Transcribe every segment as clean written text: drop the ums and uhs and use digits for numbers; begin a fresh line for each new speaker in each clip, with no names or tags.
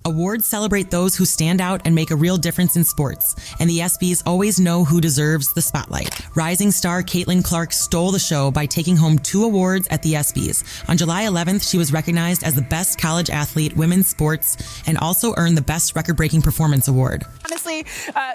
Awards celebrate those who stand out and make a real difference in sports, and the ESPYs always know who deserves the spotlight. Rising star Caitlin Clark stole the show by taking home 2 awards at the ESPYs. On July 11th, she was recognized as the best college athlete, women's sports, and also earned the best record-breaking performance award.
Honestly,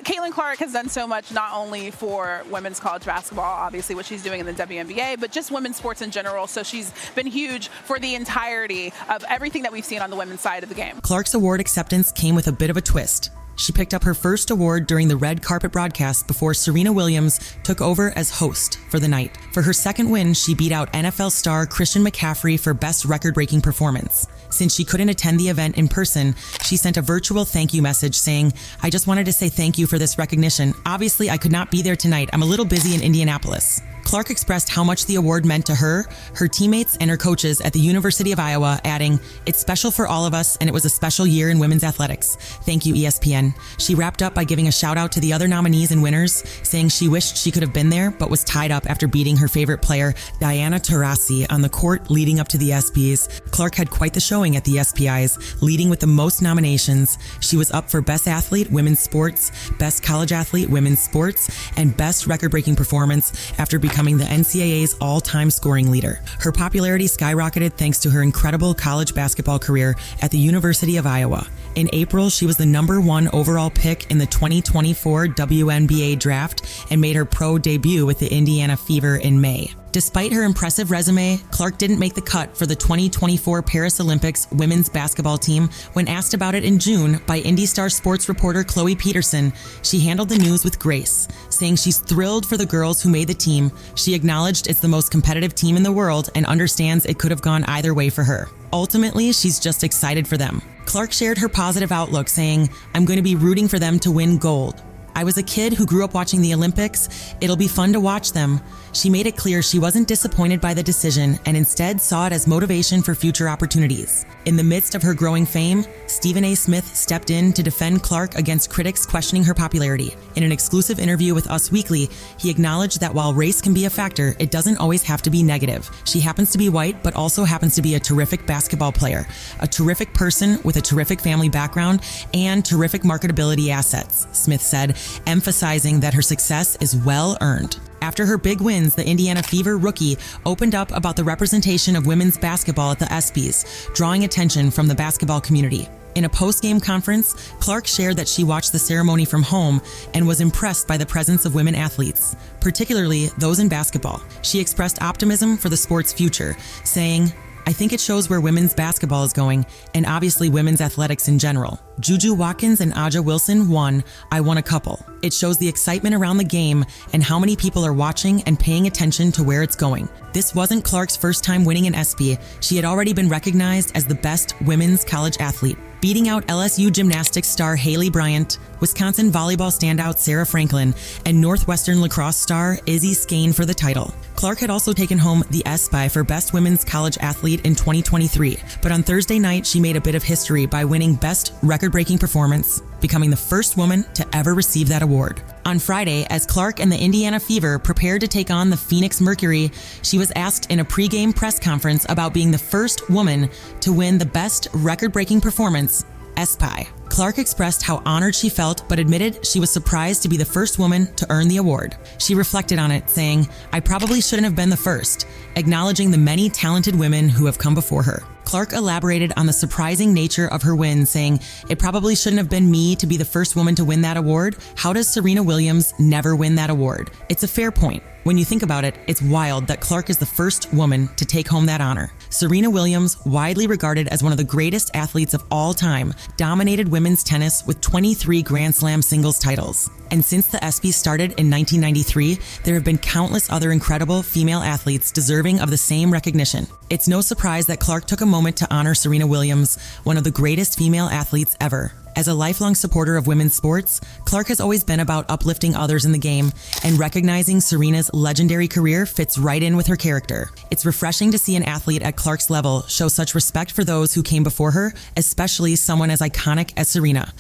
Caitlin Clark has done so much, not only for women's college basketball, obviously what she's doing in the WNBA, but just women's sports in general. So she's been huge for the entirety of everything that we've seen on the women's side of the game.
Clark's award acceptance came with a bit of a twist. She picked up her first award during the red carpet broadcast before Serena Williams took over as host for the night. For her second win, she beat out NFL star Christian McCaffrey for best record-breaking performance. Since she couldn't attend the event in person, she sent a virtual thank you message saying, "I just wanted to say thank you for this recognition. Obviously, I could not be there tonight. I'm a little busy in Indianapolis." Clark expressed how much the award meant to her, her teammates, and her coaches at the University of Iowa, adding, "It's special for all of us, and it was a special year in women's athletics. Thank you, ESPN." She wrapped up by giving a shout out to the other nominees and winners, saying she wished she could have been there, but was tied up after beating her favorite player, Diana Taurasi, on the court leading up to the ESPYs. Clark had quite the showing at the SPIs, leading with the most nominations. She was up for Best Athlete, Women's Sports, Best College Athlete, Women's Sports, and Best Record-Breaking Performance after becoming the NCAA's all-time scoring leader. Her popularity skyrocketed thanks to her incredible college basketball career at the University of Iowa. In April, she was the #1 overall pick in the 2024 WNBA draft and made her pro debut with the Indiana Fever in May. Despite her impressive resume, Clark didn't make the cut for the 2024 Paris Olympics women's basketball team. When asked about it in June by IndyStar sports reporter Chloe Peterson, she handled the news with grace, saying she's thrilled for the girls who made the team. She acknowledged it's the most competitive team in the world and understands it could have gone either way for her. Ultimately, she's just excited for them. Clark shared her positive outlook, saying, "I'm going to be rooting for them to win gold. I was a kid who grew up watching the Olympics. It'll be fun to watch them." She made it clear she wasn't disappointed by the decision and instead saw it as motivation for future opportunities. In the midst of her growing fame, Stephen A. Smith stepped in to defend Clark against critics questioning her popularity. In an exclusive interview with Us Weekly, he acknowledged that while race can be a factor, it doesn't always have to be negative. She happens to be white, but also happens to be a terrific basketball player, a terrific person with a terrific family background, and terrific marketability assets, Smith said, emphasizing that her success is well earned. After her big wins, the Indiana Fever rookie opened up about the representation of women's basketball at the ESPYs, drawing attention from the basketball community. In a post-game conference, Clark shared that she watched the ceremony from home and was impressed by the presence of women athletes, particularly those in basketball. She expressed optimism for the sport's future, saying, "I think it shows where women's basketball is going, and obviously women's athletics in general. Juju Watkins and Aja Wilson won. I won a couple. It shows the excitement around the game and how many people are watching and paying attention to where it's going." This wasn't Clark's first time winning an ESPY. She had already been recognized as the best women's college athlete, beating out LSU gymnastics star Haley Bryant, Wisconsin volleyball standout Sarah Franklin, and Northwestern lacrosse star Izzy Skane for the title. Clark had also taken home the ESPY for Best Women's College Athlete in 2023, but on Thursday night she made a bit of history by winning Best Record-Breaking Performance, becoming the first woman to ever receive that award. On Friday, as Clark and the Indiana Fever prepared to take on the Phoenix Mercury, she was asked in a pregame press conference about being the first woman to win the Best Record-Breaking Performance, ESPY. Clark expressed how honored she felt, but admitted she was surprised to be the first woman to earn the award. She reflected on it, saying, "I probably shouldn't have been the first," acknowledging the many talented women who have come before her. Clark elaborated on the surprising nature of her win, saying, "It probably shouldn't have been me to be the first woman to win that award. How does Serena Williams never win that award?" It's a fair point. When you think about it, it's wild that Clark is the first woman to take home that honor. Serena Williams, widely regarded as one of the greatest athletes of all time, dominated women's tennis with 23 Grand Slam singles titles. And since the ESPYs started in 1993, there have been countless other incredible female athletes deserving of the same recognition. It's no surprise that Clark took a moment to honor Serena Williams, one of the greatest female athletes ever. As a lifelong supporter of women's sports, Clark has always been about uplifting others in the game, and recognizing Serena's legendary career fits right in with her character. It's refreshing to see an athlete at Clark's level show such respect for those who came before her, especially someone as iconic as Serena.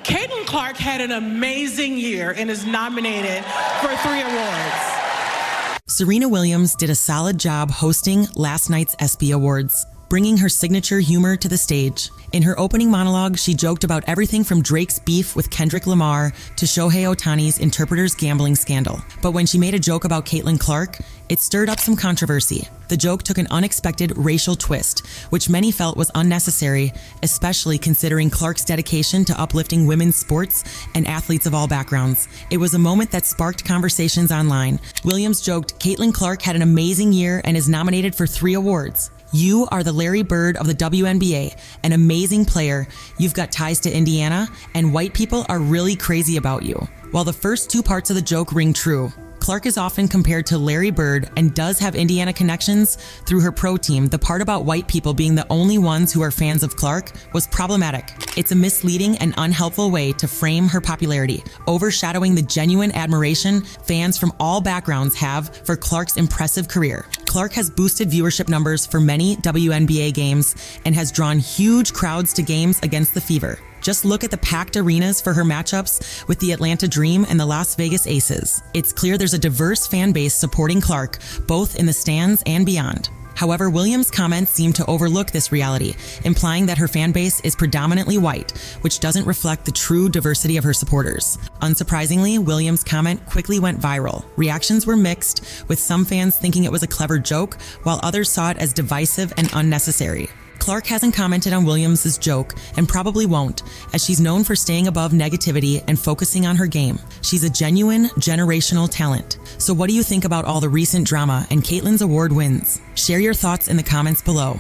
Caitlin Clark had an amazing year and is nominated for 3 awards.
Serena Williams did a solid job hosting last night's ESPY Awards. bringing her signature humor to the stage. In her opening monologue, she joked about everything from Drake's beef with Kendrick Lamar to Shohei Ohtani's interpreter's gambling scandal. But when she made a joke about Caitlin Clark, it stirred up some controversy. The joke took an unexpected racial twist, which many felt was unnecessary, especially considering Clark's dedication to uplifting women's sports and athletes of all backgrounds. It was a moment that sparked conversations online. Williams joked, "Caitlin Clark had an amazing year and is nominated for 3 awards. You are the Larry Bird of the WNBA, an amazing player. You've got ties to Indiana, and white people are really crazy about you." While the first 2 parts of the joke ring true, Clark is often compared to Larry Bird and does have Indiana connections through her pro team. The part about white people being the only ones who are fans of Clark was problematic. It's a misleading and unhelpful way to frame her popularity, overshadowing the genuine admiration fans from all backgrounds have for Clark's impressive career. Clark has boosted viewership numbers for many WNBA games and has drawn huge crowds to games against the Fever. Just look at the packed arenas for her matchups with the Atlanta Dream and the Las Vegas Aces. It's clear there's a diverse fan base supporting Clark, both in the stands and beyond. However, Williams' comments seem to overlook this reality, implying that her fan base is predominantly white, which doesn't reflect the true diversity of her supporters. Unsurprisingly, Williams' comment quickly went viral. Reactions were mixed, with some fans thinking it was a clever joke, while others saw it as divisive and unnecessary. Clark hasn't commented on Williams' joke and probably won't, as she's known for staying above negativity and focusing on her game. She's a genuine, generational talent. So what do you think about all the recent drama and Caitlin's award wins? Share your thoughts in the comments below.